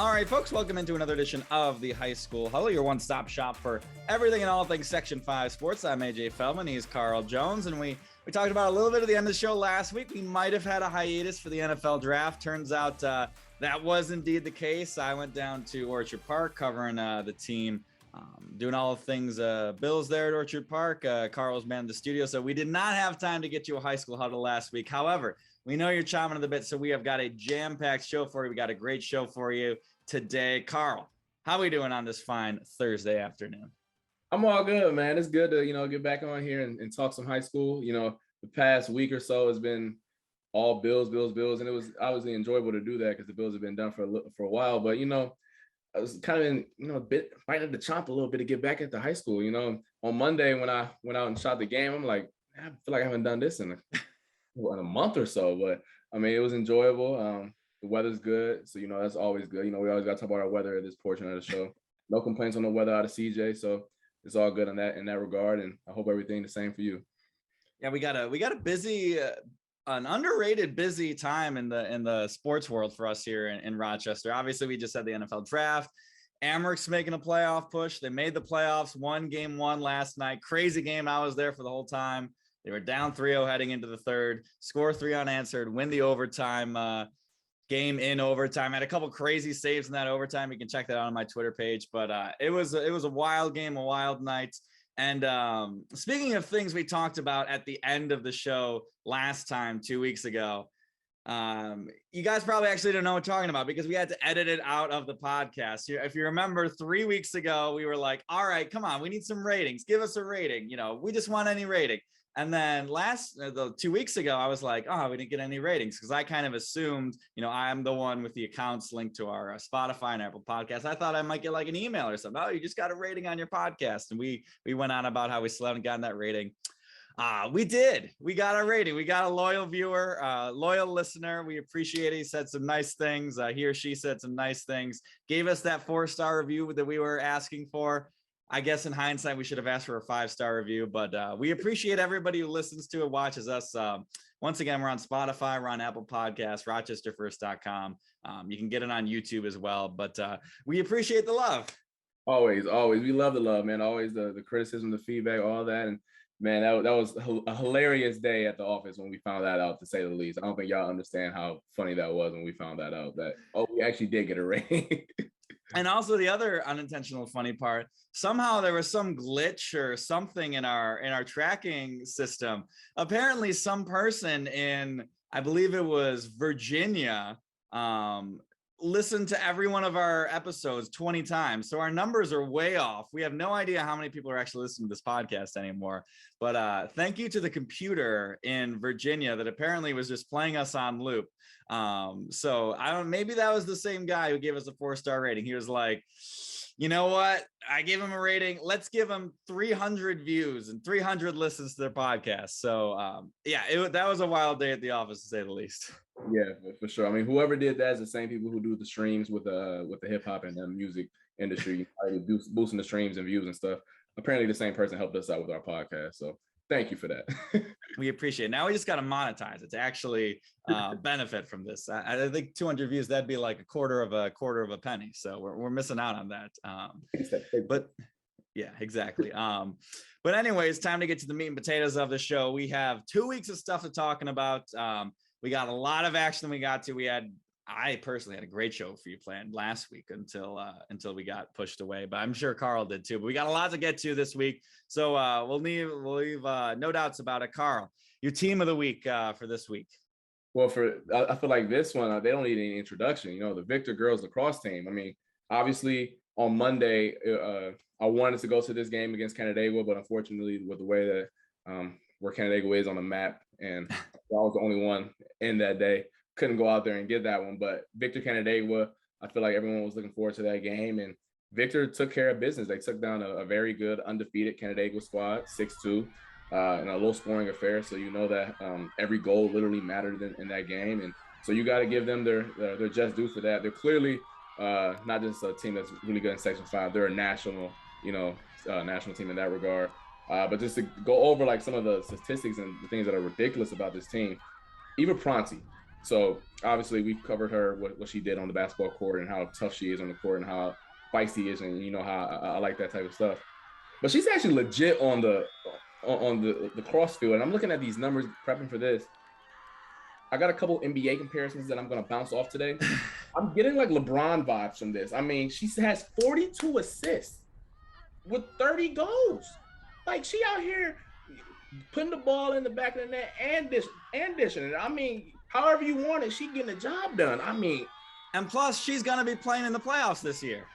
All right, folks, welcome into another edition of the High School Huddle, your one-stop shop for everything and all things Section 5 sports. I'm AJ Feldman. He's Carl Jones, and we talked about a little bit at the end of the show last week. We might have had a hiatus for the NFL draft. Turns out that was indeed the case. I went down to Orchard Park covering the team, doing all the things Bills there at Orchard Park. Carl was man in the studio, so we did not have time to get to a High School Huddle last week. However, we know you're chomping at the bit, so we have got a jam-packed show for you. We got a great show for you today. Carl, how are we doing on this fine Thursday afternoon? I'm all good, man. It's good to, get back on here and talk some high school. The past week or so has been all Bills, and it was obviously enjoyable to do that because the Bills have been done for a while. But, I was kind of a bit biting at the chomp a little bit to get back into high school. On Monday when I went out and shot the game, I'm like, I feel like I haven't done this in a month or so. But, I mean, it was enjoyable. The weather's good, so that's always good. We always got to talk about our weather at this portion of the show. No complaints on the weather out of CJ, so it's all good in that regard. And I hope everything the same for you. Yeah, we got a busy, an underrated busy time in the sports world for us here in Rochester. Obviously, we just had the NFL draft. Amerks making a playoff push. They made the playoffs. Won game one last night. Crazy game. I was there for the whole time. They were down 3-0 heading into the third. Score 3 unanswered. Win the overtime. Game in overtime. Had a couple crazy saves in that overtime. You can check that out on my Twitter page. But it was a wild game, a wild night. And speaking of things we talked about at the end of the show last time, 2 weeks ago, you guys probably actually don't know what we're talking about because we had to edit it out of the podcast. If you remember 3 weeks ago, we were like, all right, come on, we need some ratings. Give us a rating. We just want any rating. And then 2 weeks ago, I was like, we didn't get any ratings because I kind of assumed, I'm the one with the accounts linked to our Spotify and Apple podcasts. I thought I might get like an email or something. Oh, you just got a rating on your podcast. And we went on about how we still haven't gotten that rating. We did. We got a rating. We got a loyal viewer, loyal listener. We appreciate it. He said some nice things. He or she said some nice things, gave us that 4-star review that we were asking for. I guess in hindsight, we should have asked for a 5-star review, but we appreciate everybody who listens to it, watches us. Once again, we're on Spotify, we're on Apple Podcasts, rochesterfirst.com. You can get it on YouTube as well, but we appreciate the love. Always. We love the love, man. Always the criticism, the feedback, all that. And man, that was a hilarious day at the office when we found that out, to say the least. I don't think y'all understand how funny that was when we found that out, that, we actually did get a rating. And also the other unintentional funny part, somehow there was some glitch or something in our tracking system. Apparently some person in, I believe it was Virginia, listened to every one of our episodes 20 times. So our numbers are way off. We have no idea how many people are actually listening to this podcast anymore. But thank you to the computer in Virginia that apparently was just playing us on loop. So maybe that was the same guy who gave us a 4-star rating. He was like, you know what? I gave him a rating. Let's give him 300 views and 300 listens to their podcast. So that was a wild day at the office, to say the least. Yeah, for sure. I mean, whoever did that is the same people who do the streams with the hip hop and the music industry, boosting the streams and views and stuff. Apparently the same person helped us out with our podcast. So thank you for that. We appreciate it. Now we just got to monetize it to actually benefit from this. I think 200 views, that'd be like a quarter of a penny. So we're missing out on that. But yeah, exactly. But anyways, time to get to the meat and potatoes of the show. We have 2 weeks of stuff to talking about. We got a lot of action we got to. I personally had a great show for you planned last week until we got pushed away, but I'm sure Carl did too. But we got a lot to get to this week, so we'll leave no doubts about it. Carl, your team of the week for this week. Well, I feel like this one, they don't need any introduction. The Victor girls lacrosse team. I mean, obviously on Monday, I wanted to go to this game against Canandaigua, but unfortunately, with the way that where Canandaigua is on the map, and I was the only one in that day, couldn't go out there and get that one. But Victor Canandaigua, I feel like everyone was looking forward to that game, and Victor took care of business. They took down a very good undefeated Canandaigua squad, 6-2, in a low scoring affair. So that every goal literally mattered in that game, and so you got to give them their just due for that. They're clearly not just a team that's really good in Section 5. They're a national team in that regard. But just to go over like some of the statistics and the things that are ridiculous about this team, Eva Pronti, So obviously we've covered her, what she did on the basketball court and how tough she is on the court and how feisty is, and you know how I like that type of stuff. But she's actually legit on the cross field. And I'm looking at these numbers prepping for this. I got a couple NBA comparisons that I'm gonna bounce off today. I'm getting like LeBron vibes from this. I mean, she has 42 assists with 30 goals. Like she out here putting the ball in the back of the net and dishing it. I mean, however you want it, she getting the job done. I mean, and plus she's gonna be playing in the playoffs this year.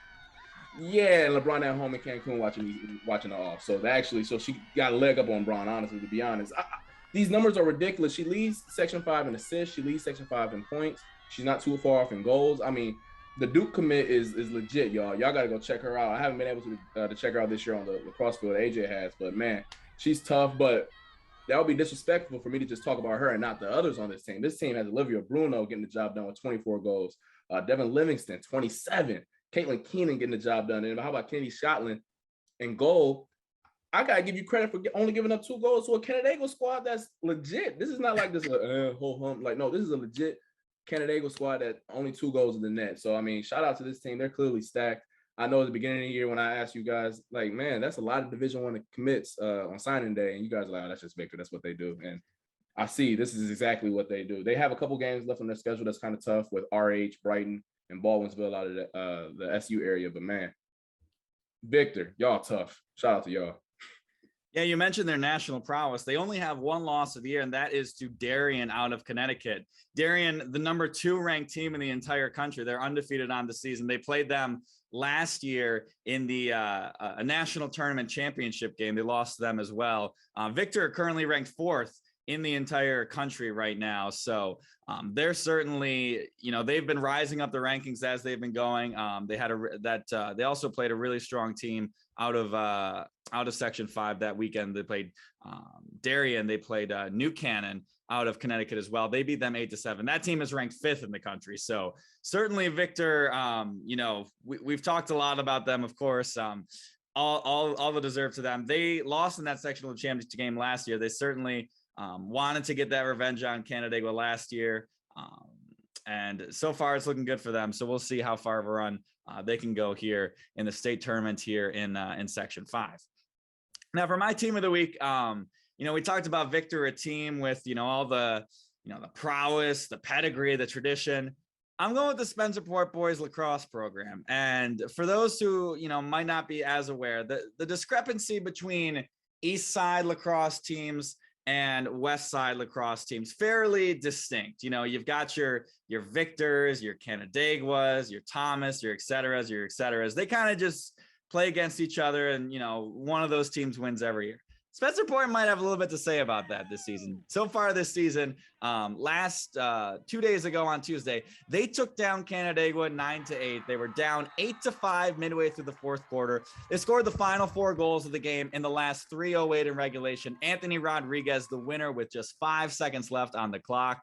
Yeah, and LeBron at home in Cancun watching her off. So she got a leg up on Bron, honestly, to be honest. These numbers are ridiculous. She leads Section 5 in assists. She leads Section 5 in points. She's not too far off in goals. I mean, the Duke commit is legit, y'all. Y'all got to go check her out. I haven't been able to check her out this year on the lacrosse field AJ has, but man, she's tough. But that would be disrespectful for me to just talk about her and not the others on this team. This team has Olivia Bruno getting the job done with 24 goals. Devin Livingston, 27. Caitlin Keenan getting the job done. And how about Kennedy Shotland in goal? I got to give you credit for only giving up 2 goals to a Canandaigua squad that's legit. This is not like this whole hump. Like, no, this is a legit Canandaigua squad that only 2 goals in the net. So, I mean, shout out to this team. They're clearly stacked. I know at the beginning of the year when I asked you guys, like, man, that's a lot of Division I commits on signing day. And you guys are like, oh, that's just Victor. That's what they do. And I see this is exactly what they do. They have a couple games left on their schedule that's kind of tough with RH, Brighton, and Baldwinsville out of the SU area. But, man, Victor, y'all tough. Shout out to y'all. Yeah, you mentioned their national prowess. They only have 1 loss of the year, and that is to Darien out of Connecticut. Darien, the number 2 ranked team in the entire country. They're undefeated on the season. They played them last year in the a national tournament championship game. They lost to them as well. Victor currently ranked 4th in the entire country right now. So they're certainly, they've been rising up the rankings as they've been going. They also played a really strong team out of Section 5 that weekend. They played Darien. They played New Canaan out of Connecticut as well. They beat them 8-7. That team is ranked 5th in the country. So certainly Victor, we've talked a lot about them, of course. All the deserve to them. They lost in that sectional championship game last year. They certainly wanted to get that revenge on Canandaigua last year. And so far it's looking good for them. So we'll see how far of a run they can go here in the state tournament here in Section 5. Now for my team of the week, we talked about Victor, a team with, all the prowess, the pedigree, the tradition. I'm going with the Spencerport boys lacrosse program. And for those who, might not be as aware, the discrepancy between East Side lacrosse teams and West Side lacrosse teams fairly distinct. You've got your Victors, your Canandaiguas, your Thomas, your et ceteras. They kind of just play against each other, and one of those teams wins every year. Spencerport might have a little bit to say about that this season. So far this season, 2 days ago on Tuesday, they took down Canandaigua 9-8. They were down 8-5 midway through the 4th quarter. They scored the final 4 goals of the game in the last 3:08 in regulation. Anthony Rodriguez, the winner, with just 5 seconds left on the clock.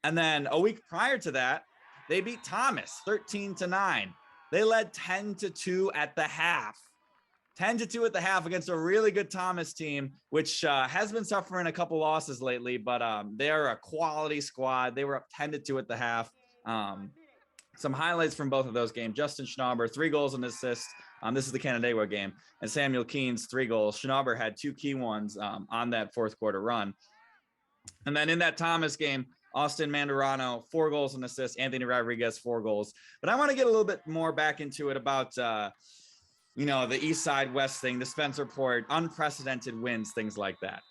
And then a week prior to that, they beat Thomas 13-9. They led 10-2 at the half. 10-2 at the half against a really good Thomas team, which has been suffering a couple losses lately, but they are a quality squad. They were up 10-2 at the half. Some highlights from both of those games: Justin Schnauber, 3 goals and assists. This is the Canandaigua game, and Samuel Keynes, 3 goals. Schnauber had 2 key ones on that 4th quarter run. And then in that Thomas game, Austin Mandarano, 4 goals and assists. Anthony Rodriguez, 4 goals. But I want to get a little bit more back into it about the East Side West thing, the Spencerport, unprecedented wins, things like that.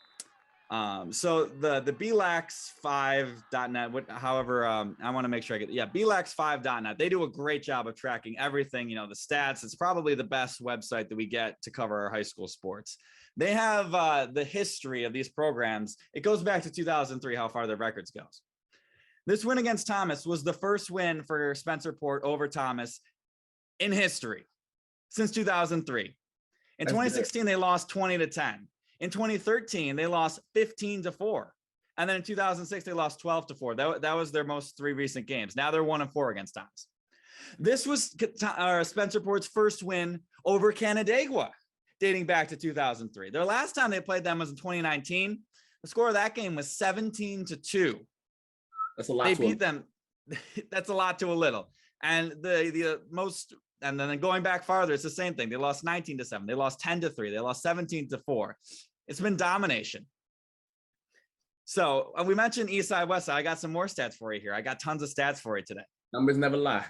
So the blax5.net, I want to make sure blax5.net. They do a great job of tracking everything, the stats. It's probably the best website that we get to cover our high school sports. They have the history of these programs. It goes back to 2003, how far their records goes. This win against Thomas was the first win for Spencerport over Thomas in history since 2003. In 2016, they lost 20-10. In 2013, they lost 15-4. And then in 2006, they lost 12-4. That was their most 3 recent games. Now they're 1-4 against Thomas. This was Spencerport's first win over Canandaigua, dating back to 2003. Their last time they played them was in 2019. The score of that game was 17-2. That's a lot. They beat them. That's a lot to a little. And the most, and then going back farther, it's the same thing. They lost 19-7. They lost 10-3. They lost 17-4. It's been domination. So we mentioned East Side, West Side. I got some more stats for you here. I got tons of stats for you today. Numbers never lie.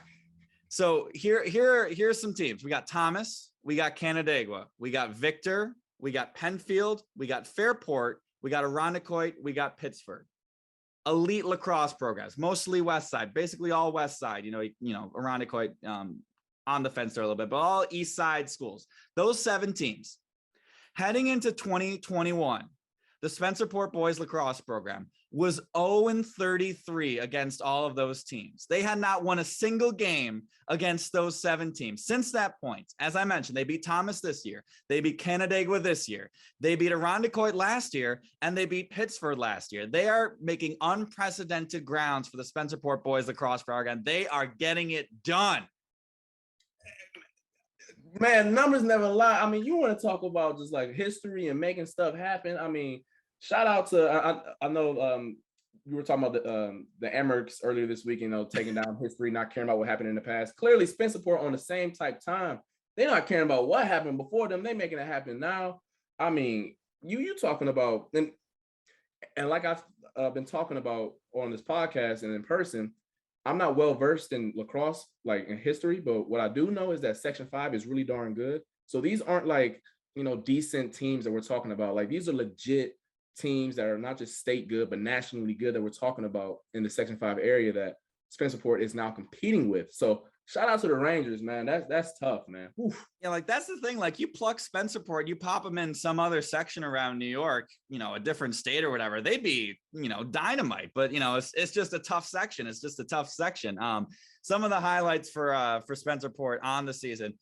So here's some teams. We got Thomas. We got Canandaigua. We got Victor. We got Penfield. We got Fairport. We got Irondequoit. We got Pittsford. Elite lacrosse programs, mostly West Side, basically all West Side. Irondequoit on the fence there a little bit, but all East Side schools. Those 7 teams heading into 2021. The Spencerport boys lacrosse program was 0-33 against all of those teams. They had not won a single game against those 7 teams since that point. As I mentioned, they beat Thomas this year. They beat Canandaigua this year. They beat Irondequoit last year, and they beat Pittsford last year. They are making unprecedented grounds for the Spencerport boys lacrosse program. They are getting it done. Man, numbers never lie. I mean, you want to talk about just like history and making stuff happen. I mean, shout out to, I know we were talking about the Amerks earlier this week, taking down history, not caring about what happened in the past. Clearly, Spencerport on the same type time, they're not caring about what happened before them. They're making it happen now. I mean, you talking about, and like I've been talking about on this podcast and in person, I'm not well versed in lacrosse, like in history, but what I do know is that Section 5 is really darn good. So these aren't like, decent teams that we're talking about. Like these are legit teams that are not just state good, but nationally good that we're talking about in the Section 5 area that Spencerport is now competing with. So shout out to the Rangers, man. That's tough, man. Oof. Yeah, like that's the thing. Like you pluck Spencerport, you pop them in some other section around New York, a different state or whatever, they'd be, dynamite. But it's just a tough section. It's just a tough section. Some of the highlights for Spencerport on the season.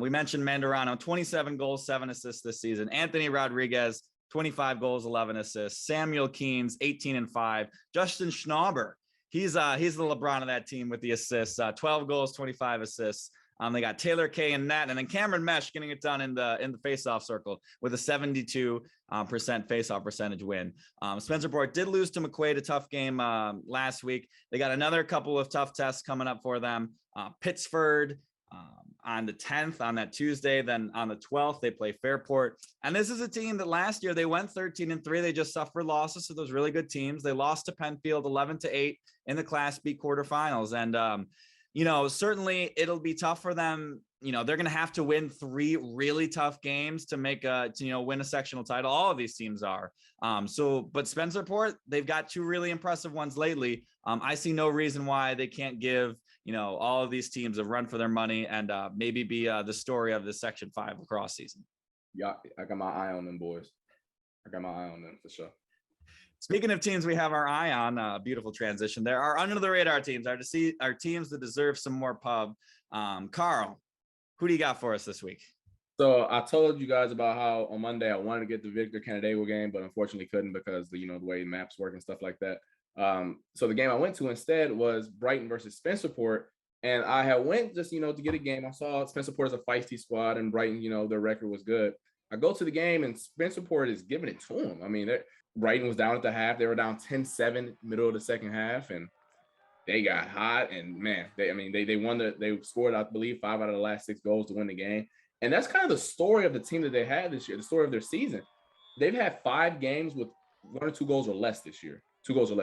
We mentioned Mandarano, 27 goals, 7 assists this season. Anthony Rodriguez, 25 goals, 11 assists. Samuel Keynes, 18-5. Justin Schnauber, he's the LeBron of that team with the assists, 12 goals, 25 assists. They got Taylor Kay in net, and then Cameron Mesh getting it done in the faceoff circle with a 72% faceoff percentage win. Spencerport did lose to McQuaid, a tough game last week. They got another couple of tough tests coming up for them. Pittsford on the 10th on that Tuesday. Then on the 12th, they play Fairport. And this is a team that last year they went 13-3. They just suffered losses to those really good teams. They lost to Penfield 11-8 in the Class B quarterfinals. And, certainly it'll be tough for them. They're going to have to win 3 really tough games to make win a sectional title. All of these teams are. But Spencerport, they've got 2 really impressive ones lately. I see no reason why they can't give, all of these teams a run for their money and maybe be the story of the Section 5 lacrosse season. Yeah, I got my eye on them, boys. I got my eye on them for sure. Speaking of teams we have our eye on, beautiful transition. There are under the radar teams, our teams that deserve some more pub. Carl, who do you got for us this week? So I told you guys about how on Monday I wanted to get the Victor Canandaigua game, but unfortunately couldn't because the way maps work and stuff like that. So the game I went to instead was Brighton versus Spencerport. And I had went just, to get a game. I saw Spencerport as a feisty squad and Brighton, their record was good. I go to the game and Spencerport is giving it to them. I mean, Brighton was down at the half. They were down 10-7 middle of the second half, and they got hot. And man, they won they scored, I believe, 5 out of the last 6 goals to win the game. And that's kind of the story of the team that they had this year, the story of their season. They've had 5 games with 1 or 2 goals or less this year. 2 goals or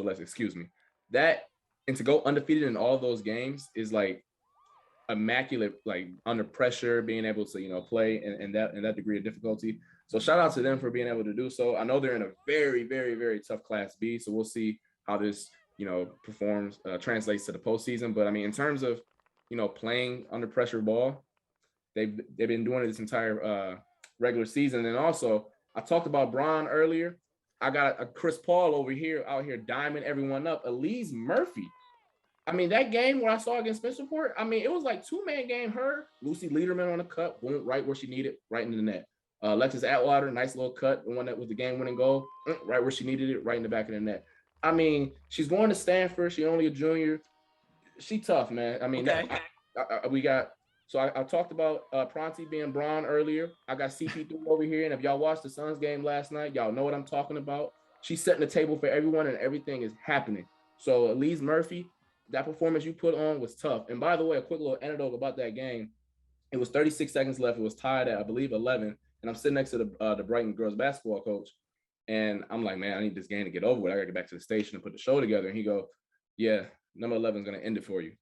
less, excuse me. That, and to go undefeated in all those games is like immaculate, like under pressure, being able to, play in that degree of difficulty. So shout out to them for being able to do so. I know they're in a very, very, very tough Class B, so we'll see how this, performs, translates to the postseason. But I mean, in terms of, playing under pressure ball, they've been doing it this entire regular season. And also, I talked about Braun earlier. I got a Chris Paul out here diming everyone up. Elise Murphy. I mean, that game where I saw against Spencerport, I mean, it was like 2-man game. Her, Lucy Lederman on the cut, boom, right where she needed, right in the net. Alexis Atwater, nice little cut, the one that was the game-winning goal, right where she needed it, right in the back of the net. I mean, she's going to Stanford. She's only a junior. She tough, man. I mean, okay. I talked about Pronti being Braun earlier. I got CP3 over here, and if y'all watched the Suns game last night, y'all know what I'm talking about. She's setting the table for everyone, and everything is happening. So Elise Murphy, that performance you put on was tough. And by the way, a quick little anecdote about that game. It was 36 seconds left. It was tied at, I believe, 11. And I'm sitting next to the Brighton girls basketball coach. And I'm like, man, I need this game to get over with. I got to get back to the station and put the show together. And he go, yeah, number 11 is going to end it for you.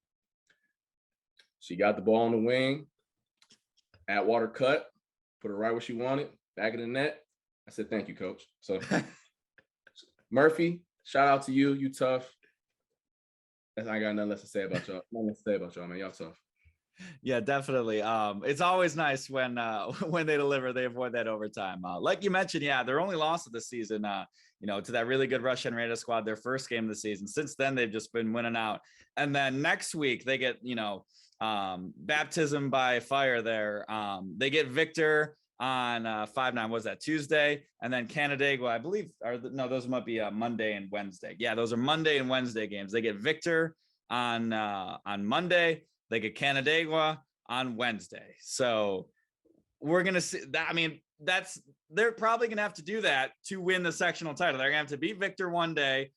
She got the ball on the wing. Atwater cut. Put her right where she wanted. Back in the net. I said, thank you, coach. So Murphy, shout out to you. You tough. I ain't got nothing less to say about y'all. Nothing less to say about y'all, man. Y'all tough. Yeah, definitely. It's always nice when they deliver, they avoid that overtime. Like you mentioned, yeah, their only loss of the season, to that really good Rush Henrietta squad, their first game of the season. Since then, they've just been winning out. And then next week they get, baptism by fire there. They get Victor on 5-9. Was that Tuesday? And then Canandaigua, I believe, those might be Monday and Wednesday. Yeah, those are Monday and Wednesday games. They get Victor on Monday. They get Canandaigua on Wednesday. So we're going to see that. I mean, they're probably going to have to do that to win the sectional title. They're going to have to beat Victor one day.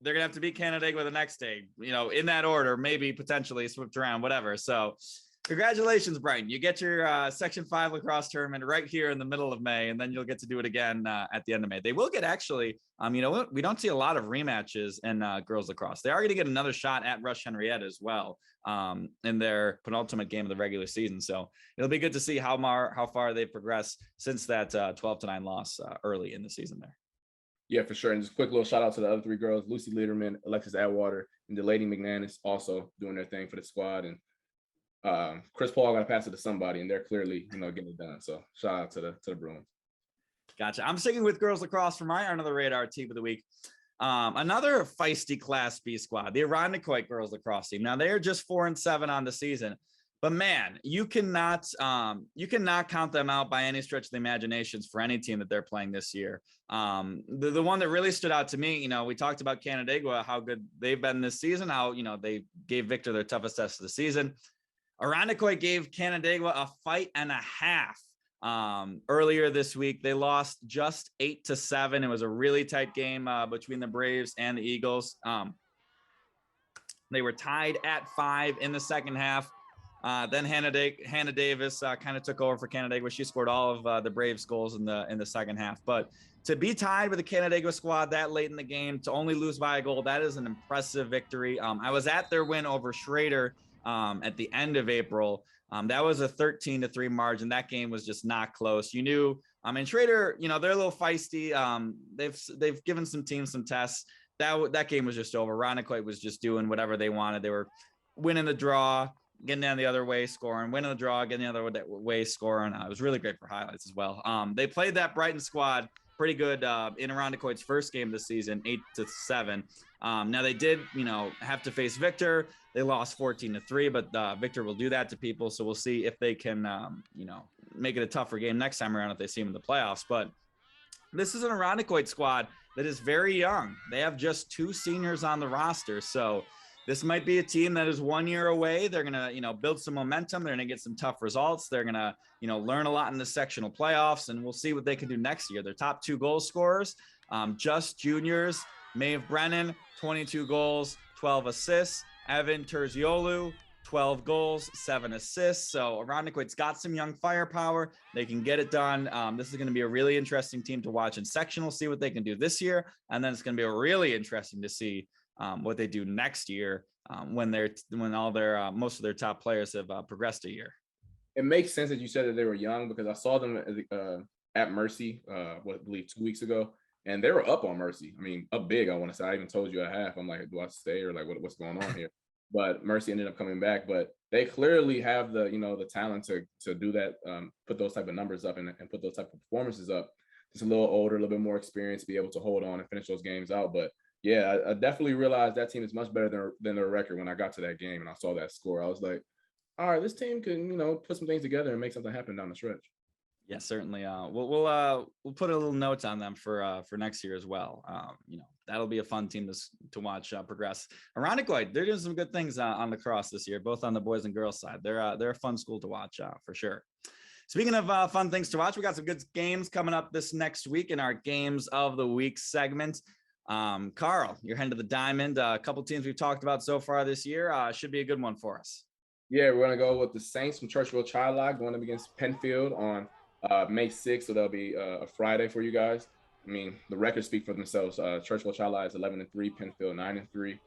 They're going to have to beat Canandaigua the next day, in that order, maybe potentially swept around, whatever. So congratulations, Brighton. You get your Section 5 lacrosse tournament right here in the middle of May, and then you'll get to do it again at the end of May. They will get actually, we don't see a lot of rematches in girls lacrosse. They are going to get another shot at Rush Henrietta as well in their penultimate game of the regular season. So it'll be good to see how far they've progressed since that 12-9 loss early in the season there. Yeah, for sure. And just a quick little shout out to the other three girls, Lucy Liederman, Alexis Atwater, and Delaney McManus also doing their thing for the squad. And Chris Paul got to pass it to somebody, and they're clearly, getting it done. So shout out to the Bruins. Gotcha. I'm sticking with girls lacrosse for my under the radar team of the week. Another feisty Class B squad, the Irondequoit girls lacrosse team. Now they're just 4-7 on the season, but man, you cannot count them out by any stretch of the imaginations for any team that they're playing this year. The one that really stood out to me, we talked about Canandaigua, how good they've been this season, how, they gave Victor their toughest test of the season. Irondequoit gave Canandaigua a fight and a half. Earlier this week, they lost just 8-7. It was a really tight game between the Braves and the Eagles. They were tied at 5 in the second half. Then Hannah Davis kind of took over for Canandaigua. She scored all of the Braves goals in the second half. But to be tied with the Canandaigua squad that late in the game, to only lose by a goal, that is an impressive victory. I was at their win over Schroeder at the end of April. That was a 13-3 margin. That game was just not close. You knew, Schroeder, they're a little feisty. They've given some teams some tests. That game was just over. Irondequoit was just doing whatever they wanted. They were winning the draw, getting down the other way, scoring, winning the draw, getting the other way, scoring. It was really great for highlights as well. They played that Brighton squad pretty good in Irondequoit's first game this season, 8-7. Now they did, have to face Victor. They lost 14-3, but Victor will do that to people. So we'll see if they can, make it a tougher game next time around if they see him in the playoffs. But this is an Irondequoit squad that is very young. They have just 2 seniors on the roster. So this might be a team that is 1 year away. They're going to, build some momentum. They're going to get some tough results. They're going to, learn a lot in the sectional playoffs, and we'll see what they can do next year. Their top 2 goal scorers, just juniors, Maeve Brennan, 22 goals, 12 assists. Evan Terziolu, 12 goals, 7 assists. So Irondequoit's got some young firepower. They can get it done. This is going to be a really interesting team to watch in sectional, see what they can do this year. And then it's going to be really interesting to see what they do next year when all their most of their top players have progressed a year. It makes sense that you said that they were young, because I saw them at Mercy, I believe 2 weeks ago, and they were up on Mercy. Up big, I want to say. I even told you at half. I'm like, do I stay or like what's going on here? But Mercy ended up coming back. But they clearly have the talent to do that, put those type of numbers up and put those type of performances up. Just a little older, a little bit more experienced, be able to hold on and finish those games out. But yeah, I definitely realized that team is much better than their record when I got to that game and I saw that score. I was like, all right, this team can, put some things together and make something happen down the stretch. Yeah, certainly. We'll put a little note on them for next year as well. That'll be a fun team to watch progress. Irondequoit, they're doing some good things on lacrosse this year, both on the boys and girls side. They're a fun school to watch for sure. Speaking of fun things to watch, we got some good games coming up this next week in our Games of the Week segment. Carl, you're heading to the Diamond. A couple teams we've talked about so far this year. Should be a good one for us. Yeah, we're gonna go with the Saints from Churchville-Chili going up against Penfield on May 6th. So that'll be a Friday for you guys. I mean, the records speak for themselves. Churchville-Chili is 11-3, Penfield 9-3.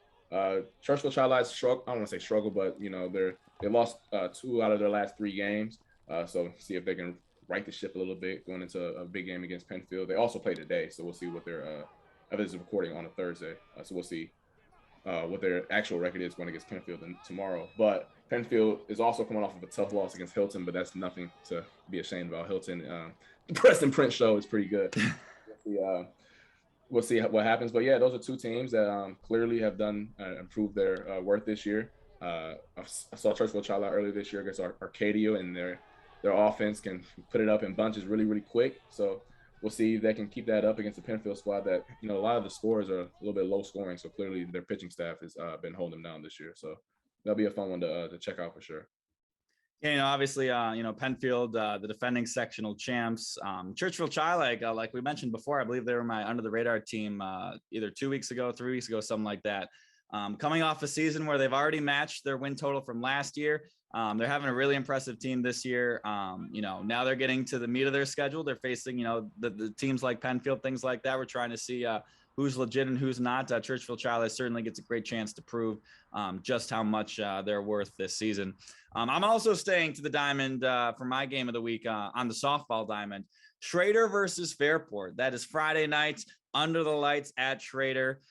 Churchville-Chili struggle. I don't want to say struggle, but they lost 2 out of their last 3 games. So see if they can right the ship a little bit going into a big game against Penfield. They also play today, so we'll see what their this is recording on a Thursday. So we'll see what their actual record is going against Penfield tomorrow. But Penfield is also coming off of a tough loss against Hilton, but that's nothing to be ashamed about. Hilton, the Preston Prince show is pretty good. We'll see what happens. But yeah, those are 2 teams that clearly have done improved their worth this year. I saw Churchville-Chili earlier this year against Arcadia, and their offense can put it up in bunches really, really quick. So we'll see if they can keep that up against the Penfield squad that, a lot of the scores are a little bit low scoring. So clearly their pitching staff has been holding them down this year. So that'll be a fun one to check out for sure. Yeah, obviously, Penfield, the defending sectional champs, Churchville-Chili, like we mentioned before, I believe they were my under the radar team either 2 weeks ago, 3 weeks ago, something like that. Coming off a season where they've already matched their win total from last year. They're having a really impressive team this year. Now they're getting to the meat of their schedule. They're facing, the teams like Penfield, things like that. We're trying to see who's legit and who's not. Churchville-Chili certainly gets a great chance to prove just how much they're worth this season. I'm also staying to the Diamond for my game of the week on the softball Diamond. Schroeder versus Fairport. That is Friday night under the lights at Schroeder.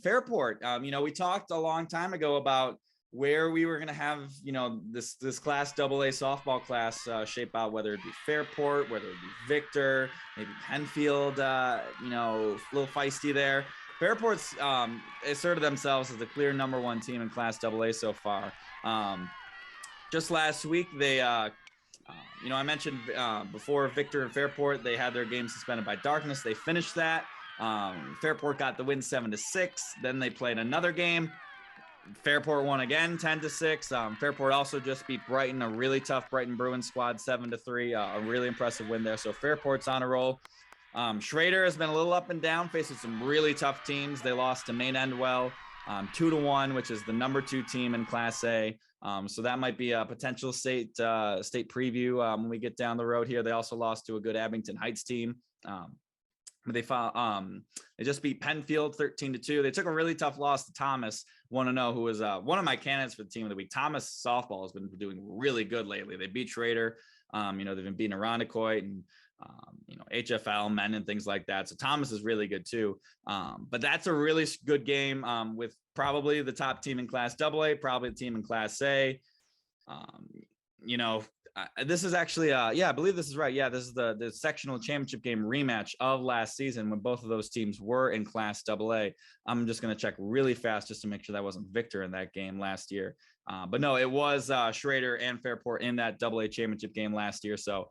Fairport, we talked a long time ago about where we were going to have, this class AA softball class shape out, whether it be Fairport, whether it be Victor, maybe Penfield, a little feisty there. Fairport's asserted themselves as the clear number 1 team in class AA so far. Just last week, they, I mentioned before Victor and Fairport, they had their game suspended by darkness. They finished that. Fairport got the win 7-6. Then they played another game. Fairport won again 10-6. Fairport also just beat Brighton, a really tough Brighton Bruins squad, 7-3. A really impressive win there. So Fairport's on a roll. Schroeder has been a little up and down, facing some really tough teams. They lost to Maine Endwell 2-1, which is the number 2 team in Class A. So that might be a potential state preview when we get down the road here. They also lost to a good Abington Heights team. They just beat Penfield 13-2. They took a really tough loss to Thomas 1-0, who was one of my candidates for the team of the week. Thomas softball has been doing really good lately. They beat Schroeder. They've been beating Irondequoit and HFL men and things like that. So Thomas is really good too. But that's a really good game with probably the top team in Class AA, probably the team in Class A. This is actually, I believe this is right. Yeah, this is the sectional championship game rematch of last season when both of those teams were in Class AA. I'm just going to check really fast just to make sure that wasn't Victor in that game last year. But no, it was Schroeder and Fairport in that AA championship game last year. So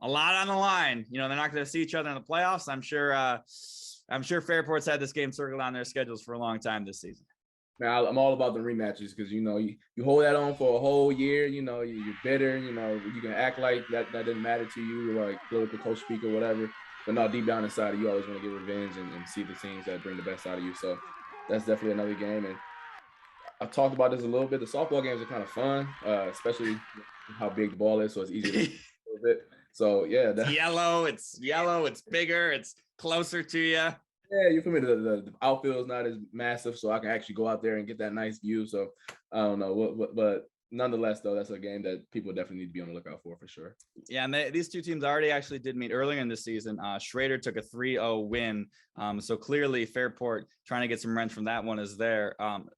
a lot on the line. They're not going to see each other in the playoffs. I'm sure Fairport's had this game circled on their schedules for a long time this season. Now I'm all about the rematches because you hold that on for a whole year. You're bitter. You can act like that didn't matter to you, like political coach speak or whatever. But no, deep down inside, you always want to get revenge and see the teams that bring the best out of you. So that's definitely another game. And I've talked about this a little bit. The softball games are kind of fun, especially how big the ball is, so it's easy to a little bit. So yeah, it's yellow. It's bigger. It's closer to you. Yeah, you feel me? The outfield is not as massive, so I can actually go out there and get that nice view. So I don't know, but nonetheless, though, that's a game that people definitely need to be on the lookout for sure. Yeah, and these 2 teams already actually did meet earlier in the season. Schroeder took a 3-0 win, so clearly Fairport trying to get some rent from that one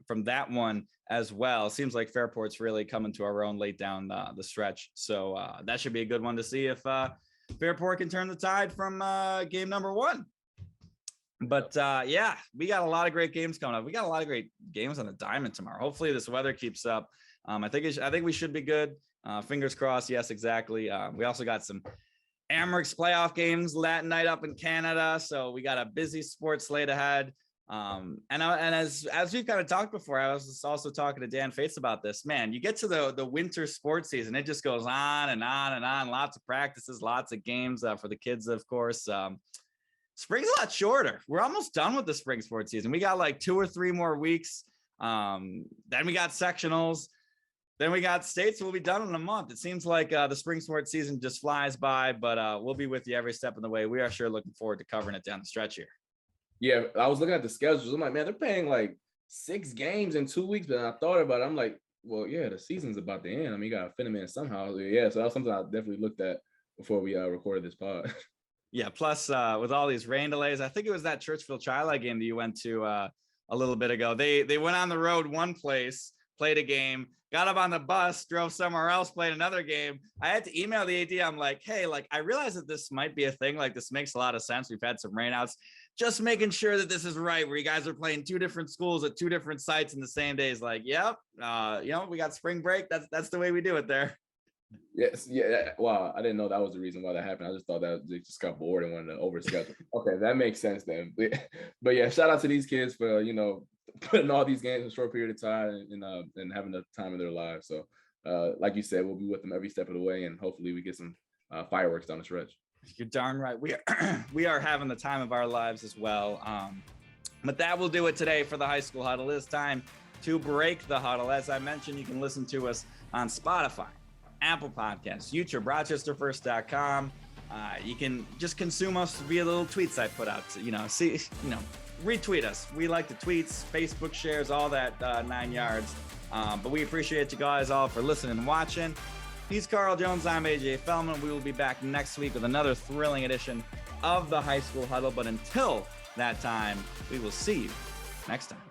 from that one as well. Seems like Fairport's really coming to our own late down the stretch, so that should be a good one to see if Fairport can turn the tide from game number 1. But we got a lot of great games coming up. We got a lot of great games on the Diamond tomorrow. Hopefully this weather keeps up. I think we should be good. Fingers crossed. Yes, exactly. We also got some Amerks playoff games that night up in Canada. So we got a busy sports slate ahead. And as we've kind of talked before, I was also talking to Dan Fates about this. Man, you get to the winter sports season, it just goes on and on and on. Lots of practices, lots of games for the kids, of course. spring's a lot shorter. We're almost done with the spring sports season. We got like 2 or 3 more weeks. Then we got sectionals. Then we got states. We'll be done in a month. It seems like the spring sports season just flies by, but we'll be with you every step of the way. We are sure looking forward to covering it down the stretch here. Yeah, I was looking at the schedules. I'm like, man, they're playing like 6 games in 2 weeks. But I thought about it. I'm like, well, yeah, the season's about to end. I mean, you got to fit them in somehow. Yeah, so that was something I definitely looked at before we recorded this pod. Yeah, plus with all these rain delays, I think it was that Churchville-Chili game that you went to a little bit ago. They went on the road one place, played a game, got up on the bus, drove somewhere else, played another game. I had to email the AD. I'm like, hey, like, I realize that this might be a thing. Like, this makes a lot of sense. We've had some rainouts. Just making sure that this is right, where you guys are playing 2 different schools at 2 different sites in the same days. Like, yep, we got spring break. That's the way we do it there. Yes, yeah. Wow, I didn't know that was the reason why that happened. I just thought that they just got bored and wanted to overschedule. Okay, that makes sense then. But yeah, shout out to these kids for putting all these games in a short period of time and having the time of their lives. So, like you said, we'll be with them every step of the way, and hopefully we get some fireworks down the stretch. You're darn right. We are having the time of our lives as well. But that will do it today for the High School Huddle. It is time to break the huddle. As I mentioned, you can listen to us on Spotify, Apple Podcasts, YouTube, RochesterFirst.com. You can just consume us via the little tweets I put out. Retweet us. We like the tweets, Facebook shares, all that 9 yards. But we appreciate you guys all for listening and watching. He's Carl Jones. I'm AJ Feldman. We will be back next week with another thrilling edition of the High School Huddle. But until that time, we will see you next time.